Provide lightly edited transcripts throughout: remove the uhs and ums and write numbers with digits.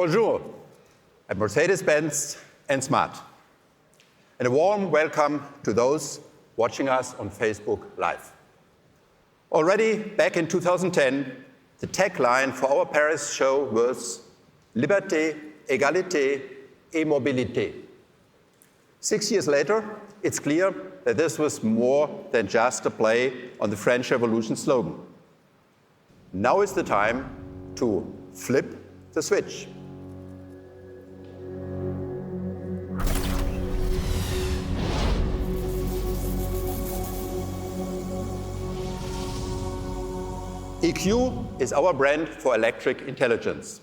Bonjour at Mercedes Benz and Smart. And a warm welcome to those watching us on Facebook Live. Already back in 2010, the tagline for our Paris show was Liberté, Égalité et Mobilité. 6 years later, it's clear that this was more than just a play on the French Revolution slogan. Now is the time to flip the switch. EQ is our brand for electric intelligence.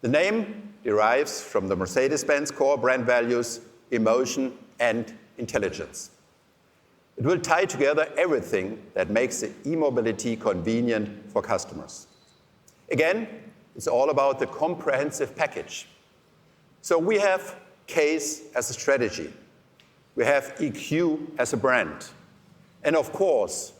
The name derives from the Mercedes Benz core brand values, emotion and intelligence. It will tie together everything that makes the e-mobility convenient for customers. Again, it's all about the comprehensive package. So we have CASE as a strategy. We have EQ as a brand. And of course,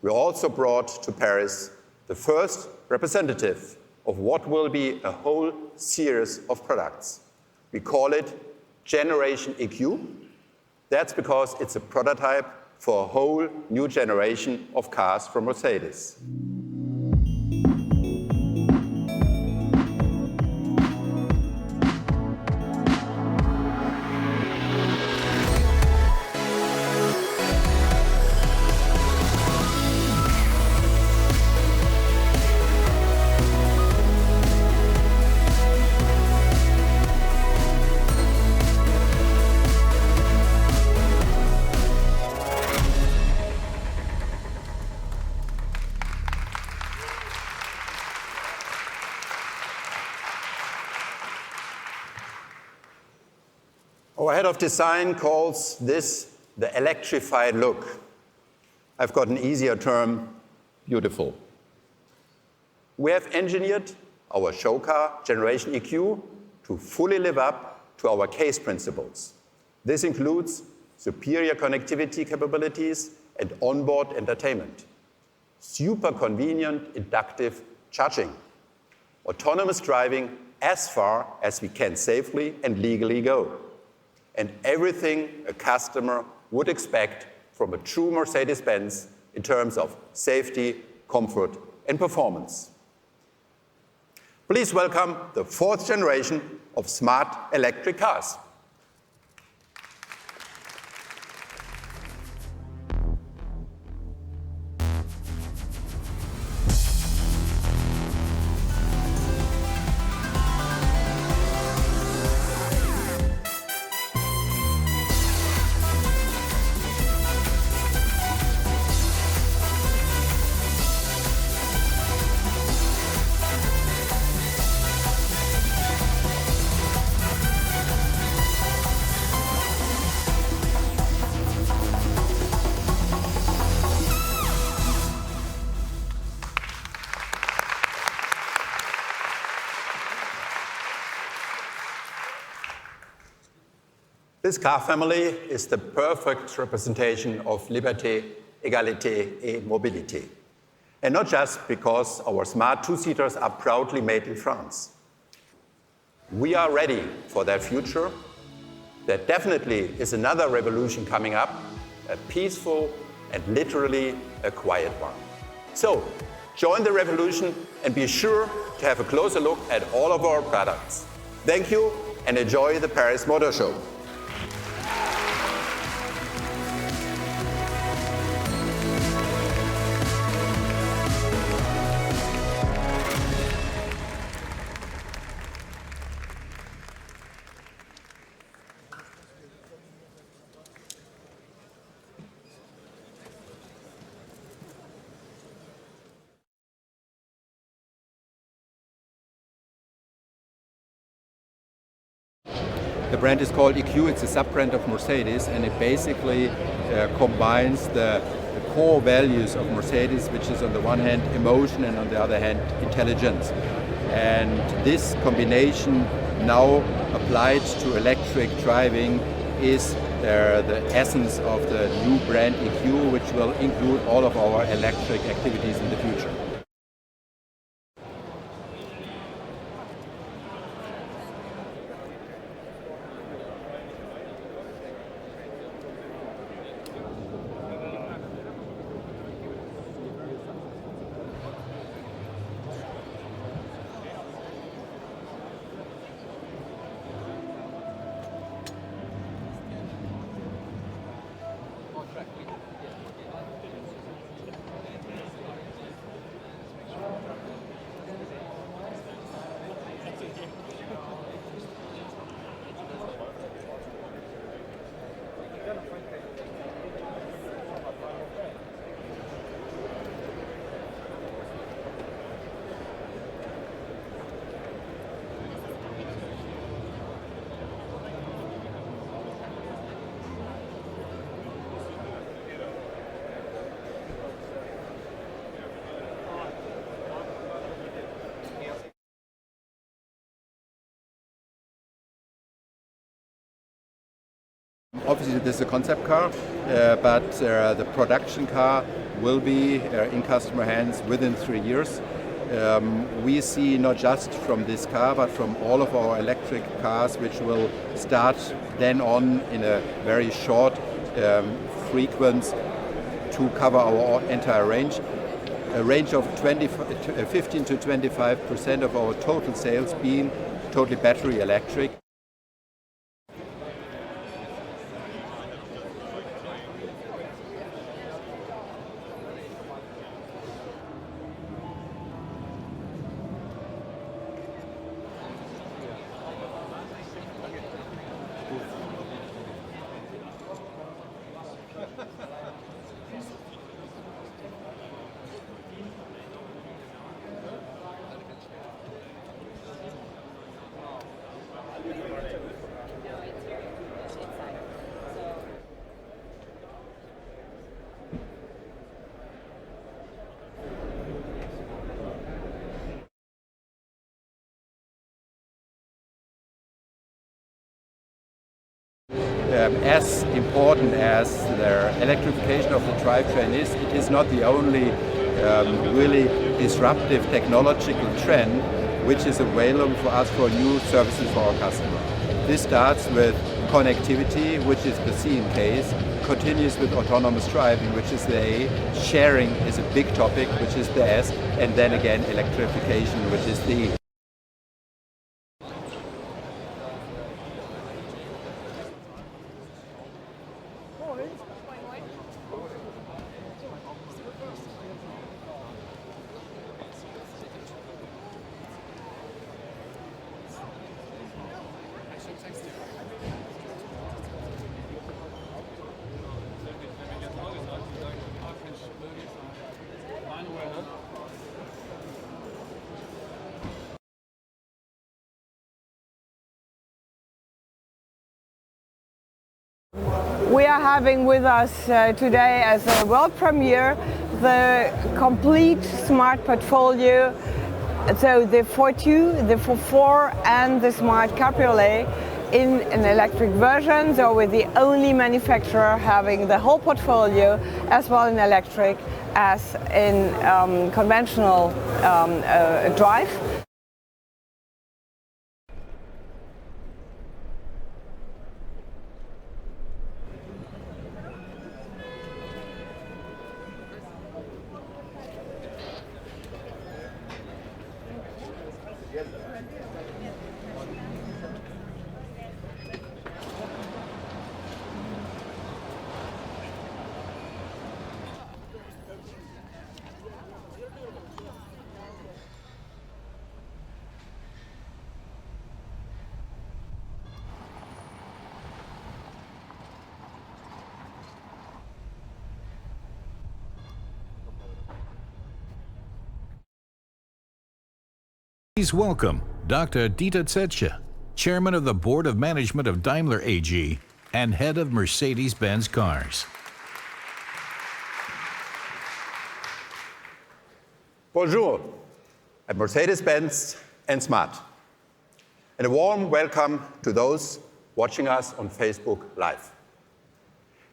we also brought to Paris the first representative of what will be a whole series of products. We call it Generation EQ. That's because it's a prototype for a whole new generation of cars from Mercedes. Our head of design calls this the electrified look. I've got an easier term, beautiful. We have engineered our show car, Generation EQ, to fully live up to our CASE principles. This includes superior connectivity capabilities and onboard entertainment, super convenient inductive charging, autonomous driving as far as we can safely and legally go, and everything a customer would expect from a true Mercedes-Benz in terms of safety, comfort, and performance. Please welcome the fourth generation of smart electric cars. This car family is the perfect representation of Liberté, Égalité et Mobilité. And not just because our smart two-seaters are proudly made in France. We are ready for that future. There definitely is another revolution coming up, a peaceful and literally a quiet one. So, join the revolution and be sure to have a closer look at all of our products. Thank you and enjoy the Paris Motor Show. The brand is called EQ, it's a sub-brand of Mercedes, and it basically combines the core values of Mercedes, which is on the one hand emotion and on the other hand intelligence. And this combination now applied to electric driving is the essence of the new brand EQ, which will include all of our electric activities in the future. Obviously, this is a concept car, but the production car will be in customer hands within 3 years. We see not just from this car, but from all of our electric cars, which will start then on in a very short frequency to cover our entire range. A range of 15 to 25% of our total sales being totally battery electric. As important as the electrification of the drivetrain is, it is not the only really disruptive technological trend which is available for us for new services for our customer. This starts with connectivity, which is the C in case, continues with autonomous driving, which is the A, sharing is a big topic, which is the S, and then again electrification, which is the E. We are having with us today as a world premiere the complete smart portfolio, so the 4.2, the 4.4 and the smart cabriolet in an electric version, so we're the only manufacturer having the whole portfolio as well in electric as in conventional drive. Please welcome Dr. Dieter Zetsche, Chairman of the Board of Management of Daimler AG and Head of Mercedes Benz Cars. Bonjour at Mercedes Benz and Smart. And a warm welcome to those watching us on Facebook Live.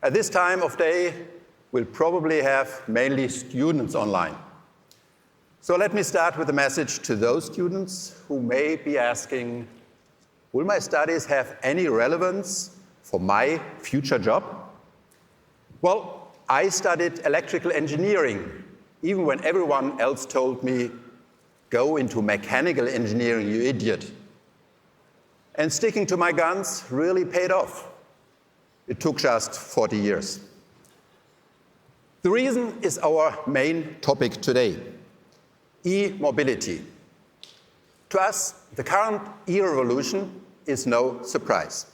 At this time of day, we'll probably have mainly students online. So let me start with a message to those students who may be asking, will my studies have any relevance for my future job? Well, I studied electrical engineering, even when everyone else told me, go into mechanical engineering, you idiot. And sticking to my guns really paid off. It took just 40 years. The reason is our main topic today. E-mobility. To us, the current e-revolution is no surprise.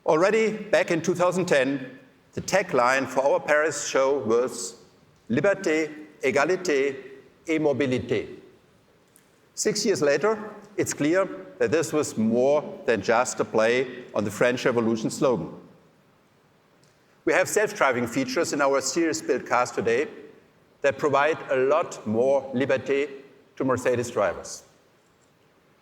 Already back in 2010, the tagline for our Paris show was Liberté, Égalité et Mobilité. 6 years later, it's clear that this was more than just a play on the French Revolution slogan. We have self-driving features in our series-built cars today that provide a lot more liberty to Mercedes drivers.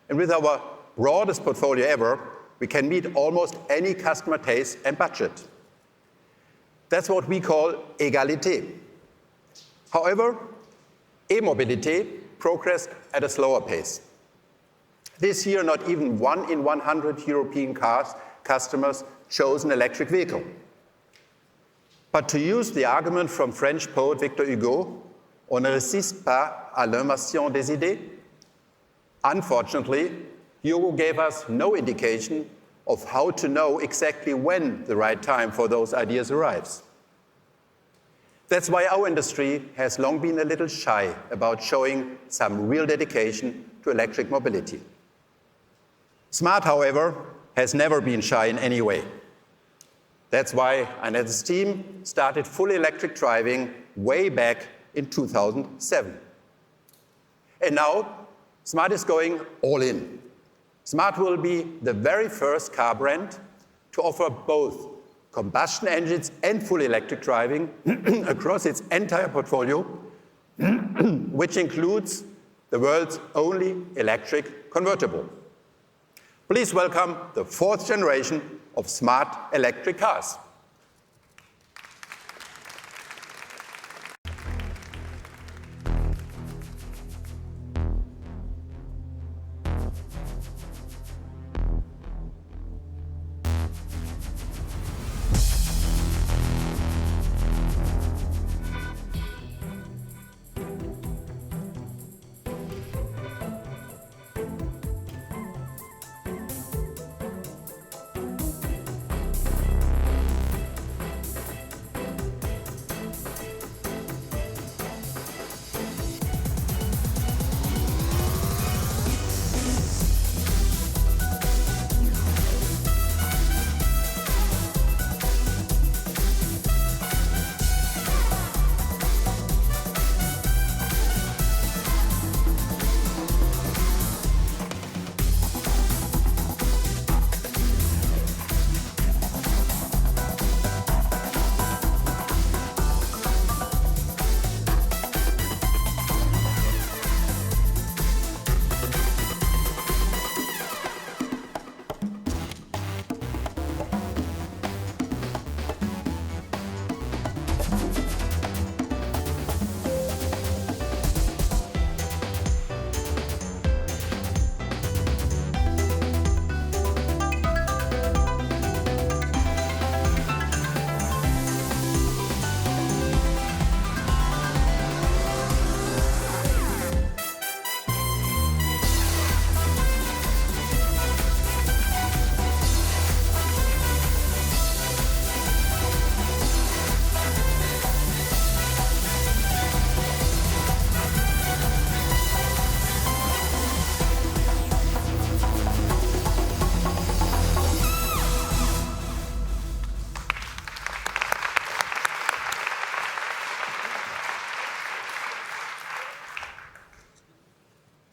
And with our broadest portfolio ever, we can meet almost any customer taste and budget. That's what we call égalité. However, e-mobility progressed at a slower pace. This year, not even 1 in 100 European customers chose an electric vehicle. But to use the argument from French poet Victor Hugo, on ne résiste pas à l'invasion des idées. Unfortunately, Hugo gave us no indication of how to know exactly when the right time for those ideas arrives. That's why our industry has long been a little shy about showing some real dedication to electric mobility. Smart, however, has never been shy in any way. That's why I and his team started fully electric driving way back in 2007. And now, Smart is going all in. Smart will be the very first car brand to offer both combustion engines and fully electric driving across its entire portfolio, which includes the world's only electric convertible. Please welcome the 4th generation of smart electric cars.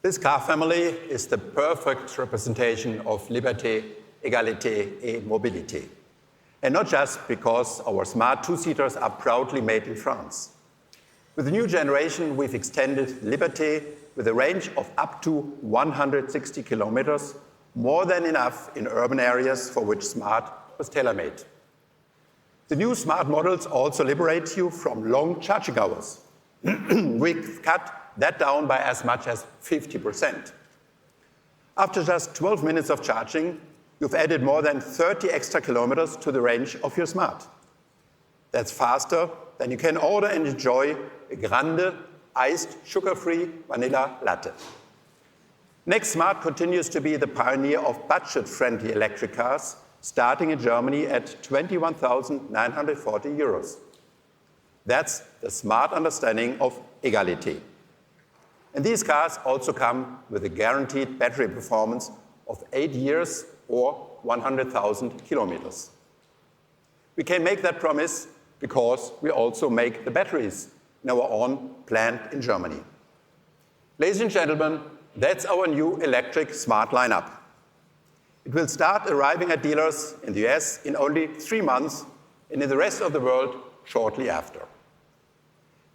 This car family is the perfect representation of liberté, égalité, et mobilité. And not just because our smart two-seaters are proudly made in France. With the new generation, we've extended liberté with a range of up to 160 kilometers, more than enough in urban areas for which Smart was tailor-made. The new Smart models also liberate you from long charging hours. We've cut that down by as much as 50%. After just 12 minutes of charging, you've added more than 30 extra kilometers to the range of your Smart. That's faster than you can order and enjoy a grande, iced, sugar-free vanilla latte. Next, Smart continues to be the pioneer of budget-friendly electric cars, starting in Germany at 21,940 euros. That's the Smart understanding of égalité. And these cars also come with a guaranteed battery performance of 8 years or 100,000 kilometers. We can make that promise because we also make the batteries in our own plant in Germany. Ladies and gentlemen, that's our new electric Smart lineup. It will start arriving at dealers in the US in only 3 months and in the rest of the world shortly after.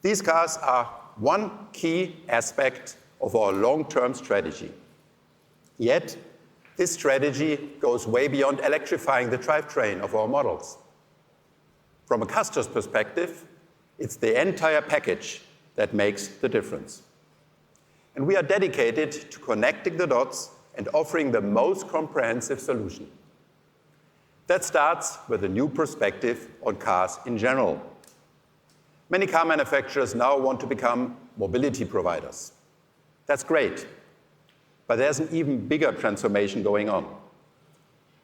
These cars are one key aspect of our long-term strategy. Yet, This strategy goes way beyond electrifying the drivetrain of our models. From a customer's perspective, it's the entire package that makes the difference. And we are dedicated to connecting the dots and offering the most comprehensive solution. That starts with a new perspective on cars in general. Many car manufacturers now want to become mobility providers. That's great, but there's an even bigger transformation going on.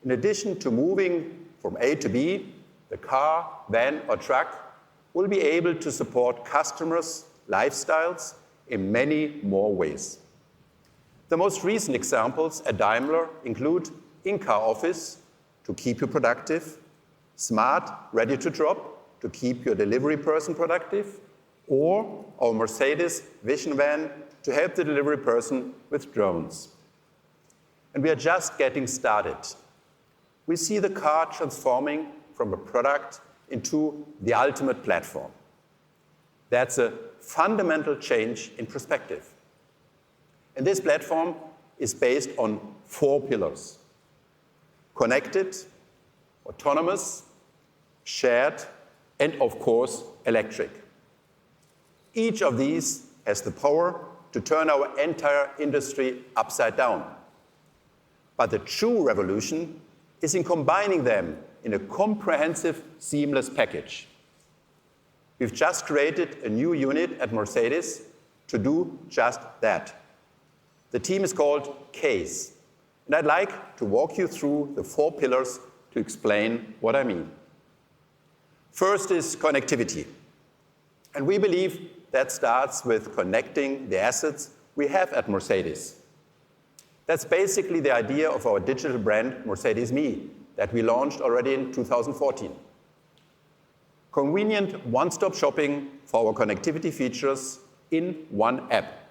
In addition to moving from A to B, the car, van, or truck will be able to support customers' lifestyles in many more ways. The most recent examples at Daimler include in-car office to keep you productive, smart, ready to drop to keep your delivery person productive, or our Mercedes Vision van to help the delivery person with drones. And we are just getting started. We see the car transforming from a product into the ultimate platform. That's a fundamental change in perspective. And this platform is based on 4 pillars: connected, autonomous, shared, and of course, electric. Each of these has the power to turn our entire industry upside down. But the true revolution is in combining them in a comprehensive, seamless package. We've just created a new unit at Mercedes to do just that. The team is called CASE, and I'd like to walk you through the 4 pillars to explain what I mean. First is connectivity, and we believe that starts with connecting the assets we have at Mercedes. That's basically the idea of our digital brand, Mercedes Me, that we launched already in 2014. Convenient one-stop shopping for our connectivity features in one app.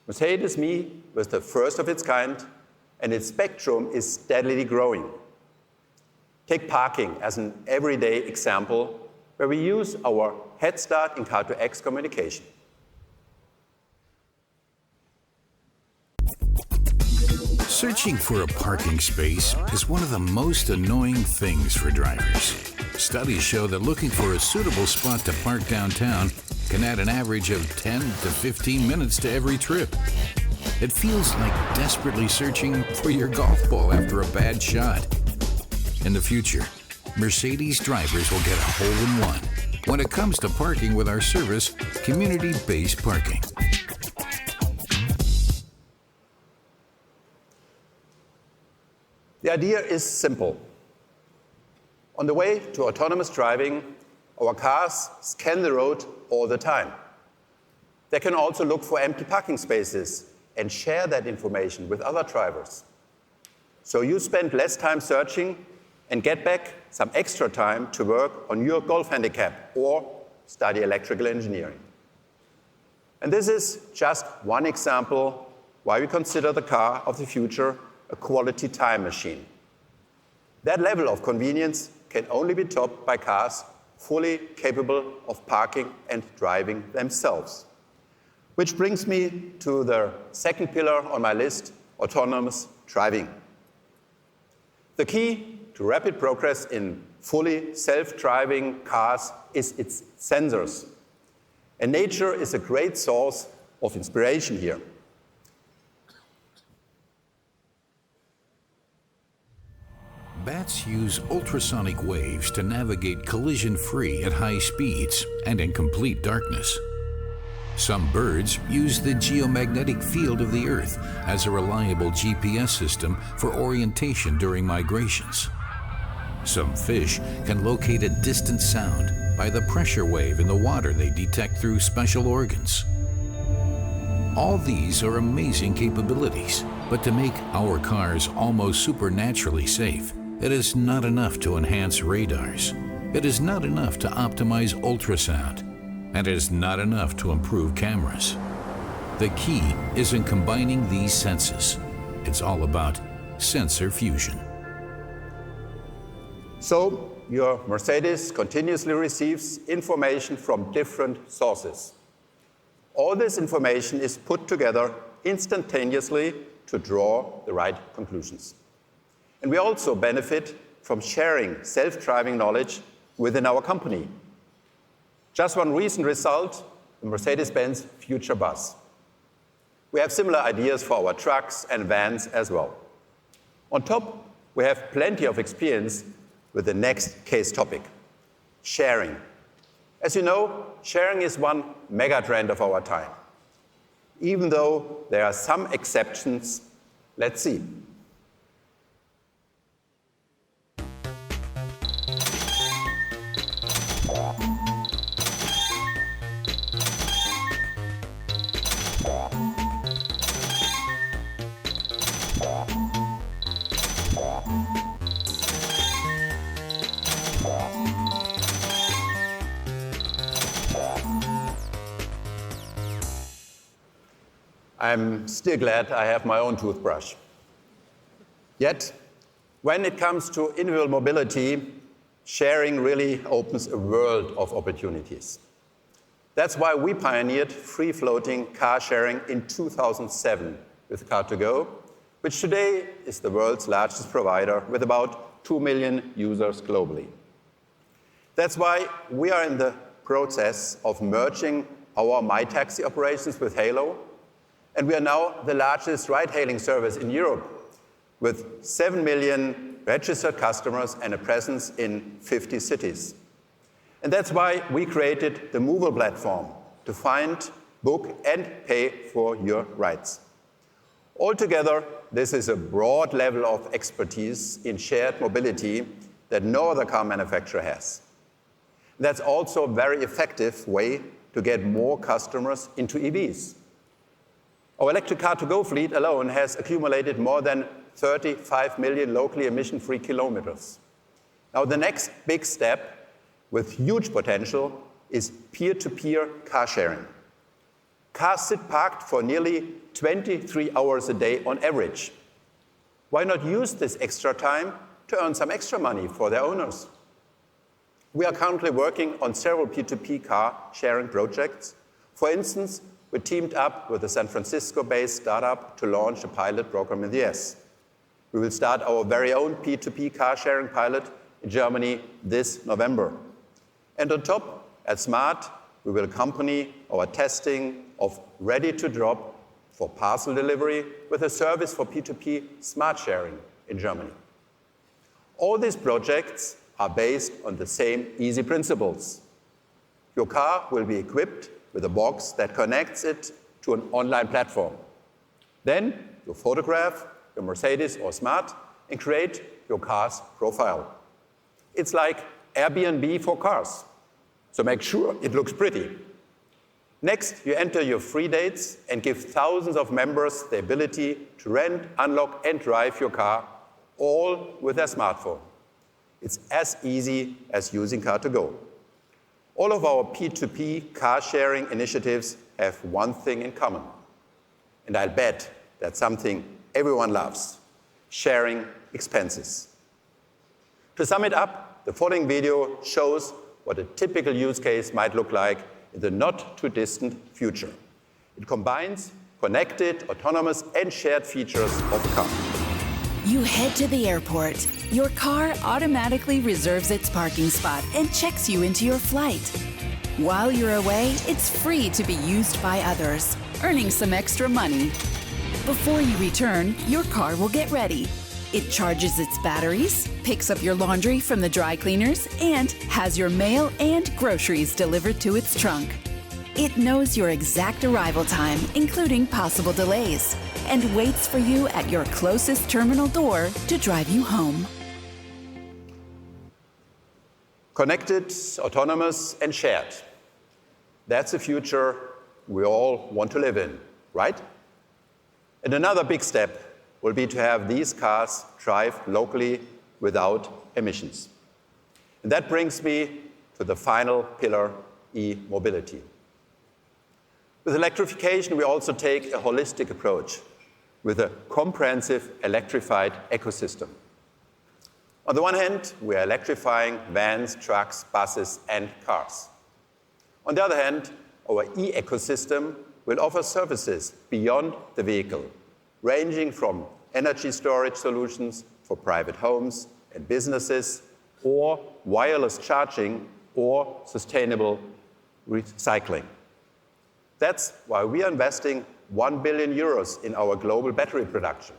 Mercedes Me was the first of its kind, and its spectrum is steadily growing. Take parking as an everyday example, where we use our head start in Car2X communication. Searching for a parking space is one of the most annoying things for drivers. Studies show that looking for a suitable spot to park downtown can add an average of 10 to 15 minutes to every trip. It feels like desperately searching for your golf ball after a bad shot. In the future, Mercedes drivers will get a hole-in-one when it comes to parking with our service, community-based parking. The idea is simple. On the way to autonomous driving, our cars scan the road all the time. They can also look for empty parking spaces and share that information with other drivers. So you spend less time searching and get back some extra time to work on your golf handicap or study electrical engineering. And this is just one example why we consider the car of the future a quality time machine. That level of convenience can only be topped by cars fully capable of parking and driving themselves. Which brings me to the second pillar on my list, autonomous driving. The key to rapid progress in fully self-driving cars is its sensors. And nature is a great source of inspiration here. Bats use ultrasonic waves to navigate collision-free at high speeds and in complete darkness. Some birds use the geomagnetic field of the Earth as a reliable GPS system for orientation during migrations. Some fish can locate a distant sound by the pressure wave in the water they detect through special organs. All these are amazing capabilities, but to make our cars almost supernaturally safe, it is not enough to enhance radars. It is not enough to optimize ultrasound. And it is not enough to improve cameras. The key is in combining these senses. It's all about sensor fusion. So, your Mercedes continuously receives information from different sources. All this information is put together instantaneously to draw the right conclusions. And we also benefit from sharing self-driving knowledge within our company. Just one recent result, the Mercedes Benz Future Bus. We have similar ideas for our trucks and vans as well. On top, we have plenty of experience with the next case topic, sharing. As you know, sharing is one mega trend of our time. Even though there are some exceptions, let's see. I'm still glad I have my own toothbrush. Yet, when it comes to individual mobility, sharing really opens a world of opportunities. That's why we pioneered free-floating car sharing in 2007 with Car2Go, which today is the world's largest provider with about 2 million users globally. That's why we are in the process of merging our MyTaxi operations with Halo, and we are now the largest ride-hailing service in Europe with 7 million registered customers and a presence in 50 cities. And that's why we created the Movable platform to find, book, and pay for your rides. Altogether, this is a broad level of expertise in shared mobility that no other car manufacturer has. That's also a very effective way to get more customers into EVs. Our electric Car2Go fleet alone has accumulated more than 35 million locally emission-free kilometers. Now, the next big step with huge potential is peer-to-peer car sharing. Cars sit parked for nearly 23 hours a day on average. Why not use this extra time to earn some extra money for their owners? We are currently working on several peer-to-peer car sharing projects. For instance, we teamed up with a San Francisco-based startup to launch a pilot program in the US. We will start our very own P2P car sharing pilot in Germany this November. And on top, at Smart, we will accompany our testing of ready-to-drop for parcel delivery with a service for P2P smart sharing in Germany. All these projects are based on the same easy principles. Your car will be equipped with a box that connects it to an online platform. Then you photograph your Mercedes or Smart and create your car's profile. It's like Airbnb for cars, so make sure it looks pretty. Next, you enter your free dates and give thousands of members the ability to rent, unlock, and drive your car, all with their smartphone. It's as easy as using Car2Go. All of our P2P car sharing initiatives have one thing in common, and I'll bet that's something everyone loves: sharing expenses. To sum it up, the following video shows what a typical use case might look like in the not-too-distant future. It combines connected, autonomous, and shared features of a car. You head to the airport. Your car automatically reserves its parking spot and checks you into your flight. While you're away, it's free to be used by others, earning some extra money. Before you return, your car will get ready. It charges its batteries, picks up your laundry from the dry cleaners, and has your mail and groceries delivered to its trunk. It knows your exact arrival time, including possible delays, and waits for you at your closest terminal door to drive you home. Connected, autonomous, and shared. That's the future we all want to live in, right? And another big step will be to have these cars drive locally without emissions. And that brings me to the final pillar, e-mobility. With electrification, we also take a holistic approach with a comprehensive electrified ecosystem. On the one hand, we are electrifying vans, trucks, buses, and cars. On the other hand, our e-ecosystem will offer services beyond the vehicle, ranging from energy storage solutions for private homes and businesses, or wireless charging, or sustainable recycling. That's why we are investing 1 billion euros in our global battery production.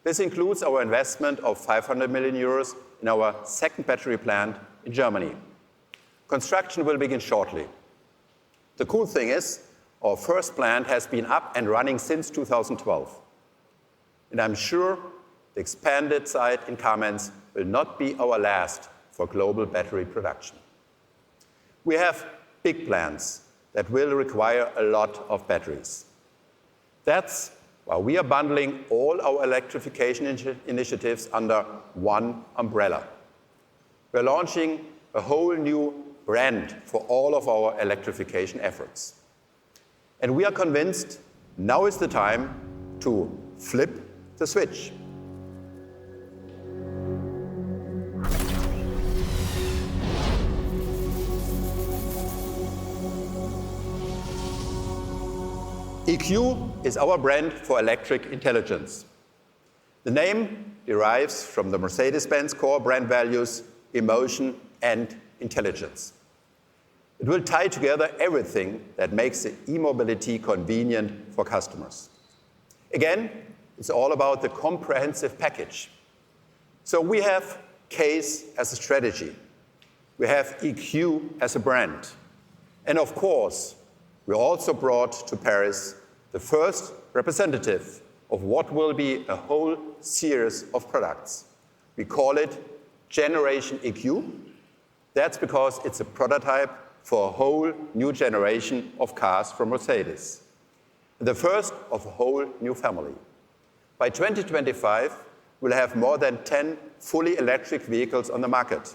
This includes our investment of 500 million euros in our second battery plant in Germany. Construction will begin shortly. The cool thing is, our first plant has been up and running since 2012. And I'm sure the expanded site in Kamenz will not be our last for global battery production. We have big plans that will require a lot of batteries. That's why we are bundling all our electrification initiatives under one umbrella. We're launching a whole new brand for all of our electrification efforts. And we are convinced now is the time to flip the switch. EQ is our brand for electric intelligence. The name derives from the Mercedes Benz core brand values, emotion, and intelligence. It will tie together everything that makes the e-mobility convenient for customers. Again, it's all about the comprehensive package. So we have CASE as a strategy. We have EQ as a brand. And of course, we also brought to Paris the first representative of what will be a whole series of products. We call it Generation EQ. That's because it's a prototype for a whole new generation of cars from Mercedes. The first of a whole new family. By 2025, we'll have more than 10 fully electric vehicles on the market.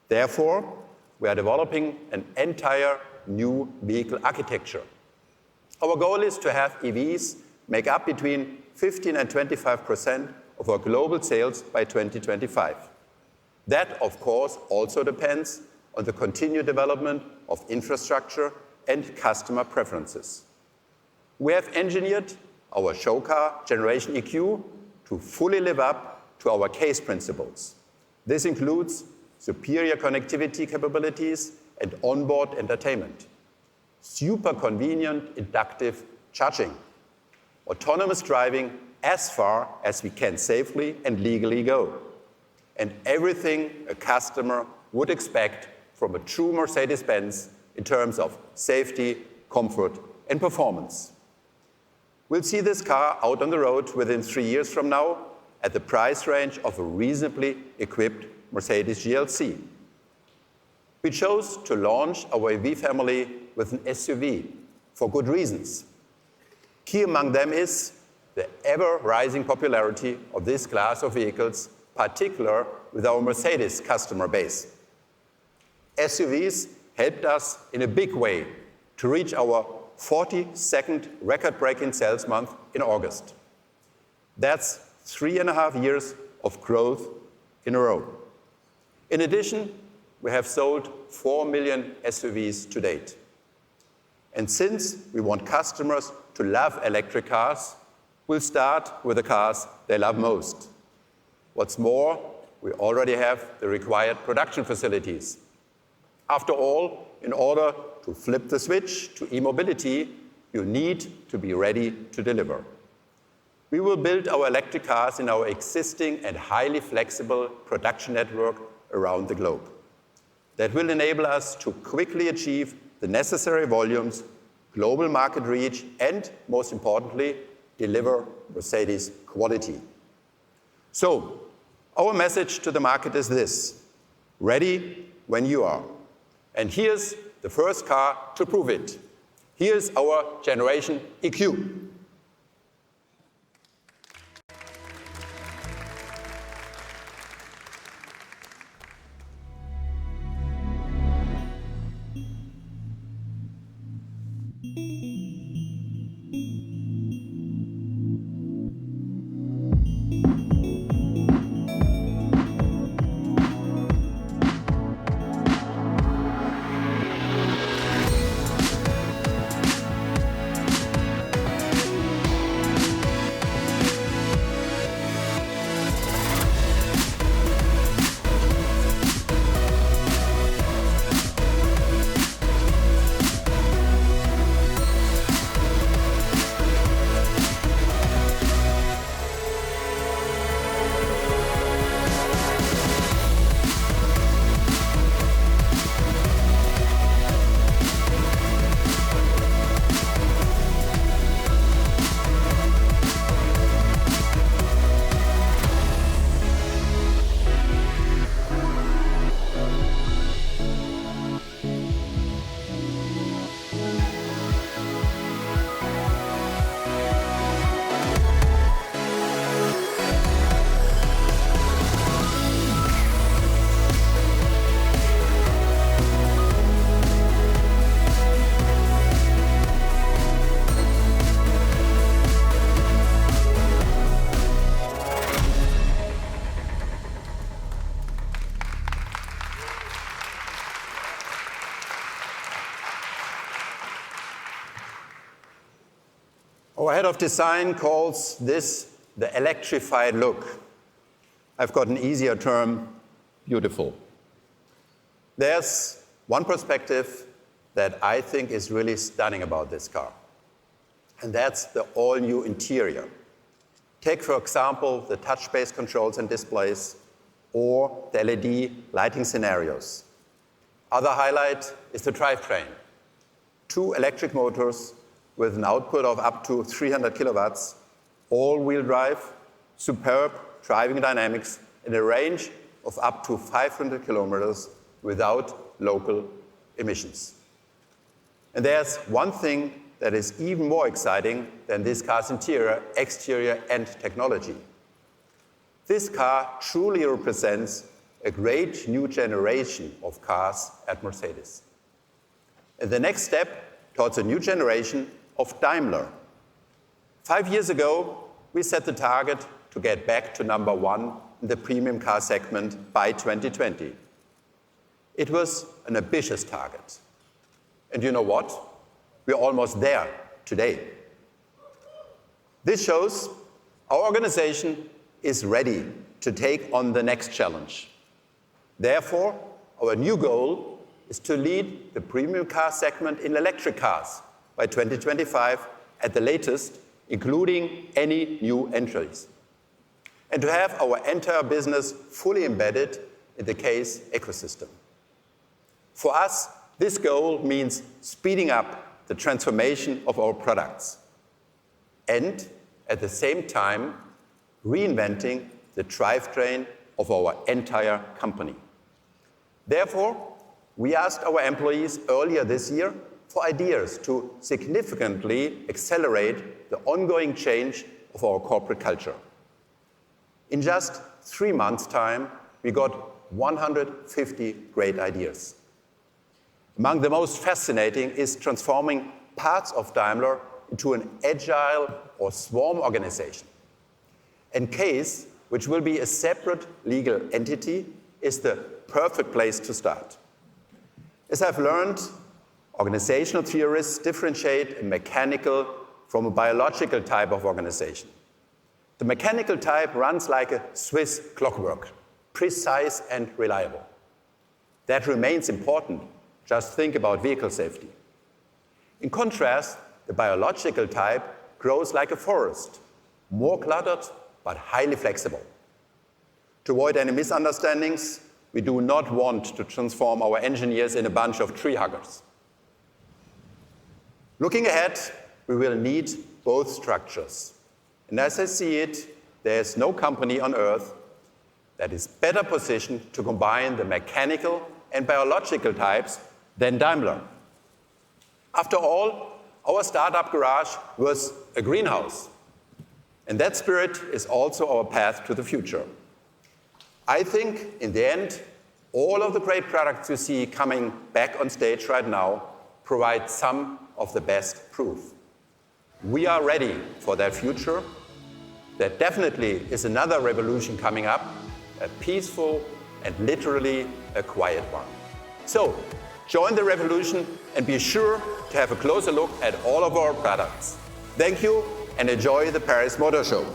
Therefore, we are developing an entire new vehicle architecture. Our goal is to have EVs make up between 15 and 25% of our global sales by 2025. That, of course, also depends on the continued development of infrastructure and customer preferences. We have engineered our show car Generation EQ to fully live up to our CASE principles. This includes superior connectivity capabilities and onboard entertainment, super convenient inductive charging, autonomous driving as far as we can safely and legally go, and everything a customer would expect from a true Mercedes-Benz in terms of safety, comfort, and performance. We'll see this car out on the road within 3 years from now at the price range of a reasonably equipped Mercedes GLC. We chose to launch our EV family with an SUV for good reasons. Key among them is the ever-rising popularity of this class of vehicles, particularly with our Mercedes customer base. SUVs helped us in a big way to reach our 42nd record-breaking sales month in August. That's 3.5 years of growth in a row. In addition, we have sold 4 million SUVs to date. And since we want customers to love electric cars, we'll start with the cars they love most. What's more, we already have the required production facilities. After all, in order to flip the switch to e-mobility, you need to be ready to deliver. We will build our electric cars in our existing and highly flexible production network around the globe. That will enable us to quickly achieve the necessary volumes, global market reach, and, most importantly, deliver Mercedes quality. So, our message to the market is this: ready when you are. And here's the first car to prove it. Here's our Generation EQ. Our head of design calls this the electrified look. I've got an easier term, beautiful. There's one perspective that I think is really stunning about this car, and that's the all-new interior. Take, for example, the touch-based controls and displays, or the LED lighting scenarios. Other highlight is the drivetrain. 2 electric motors with an output of up to 300 kilowatts, all-wheel drive, superb driving dynamics, and a range of up to 500 kilometers without local emissions. And there's one thing that is even more exciting than this car's interior, exterior, and technology. This car truly represents a great new generation of cars at Mercedes. And the next step towards a new generation of Daimler. 5 years ago, we set the target to get back to number 1 in the premium car segment by 2020. It was an ambitious target. And you know what? We're almost there today. This shows our organization is ready to take on the next challenge. Therefore, our new goal is to lead the premium car segment in electric cars by 2025 at the latest, including any new entries, and to have our entire business fully embedded in the CASE ecosystem. For us, this goal means speeding up the transformation of our products and, at the same time, reinventing the drivetrain of our entire company. Therefore, we asked our employees earlier this year for ideas to significantly accelerate the ongoing change of our corporate culture. In just 3 months' time, we got 150 great ideas. Among the most fascinating is transforming parts of Daimler into an agile or swarm organization. And CASE, which will be a separate legal entity, is the perfect place to start. As I've learned, organizational theorists differentiate a mechanical from a biological type of organization. The mechanical type runs like a Swiss clockwork, precise and reliable. That remains important. Just think about vehicle safety. In contrast, the biological type grows like a forest, more cluttered but highly flexible. To avoid any misunderstandings, we do not want to transform our engineers in a bunch of tree huggers. Looking ahead, we will need both structures. And as I see it, there is no company on earth that is better positioned to combine the mechanical and biological types than Daimler. After all, our startup garage was a greenhouse. And that spirit is also our path to the future. I think, in the end, all of the great products you see coming back on stage right now provide some of the best proof. We are ready for that future. There definitely is another revolution coming up, a peaceful and literally a quiet one. So, join the revolution and be sure to have a closer look at all of our products. Thank you and enjoy the Paris Motor Show.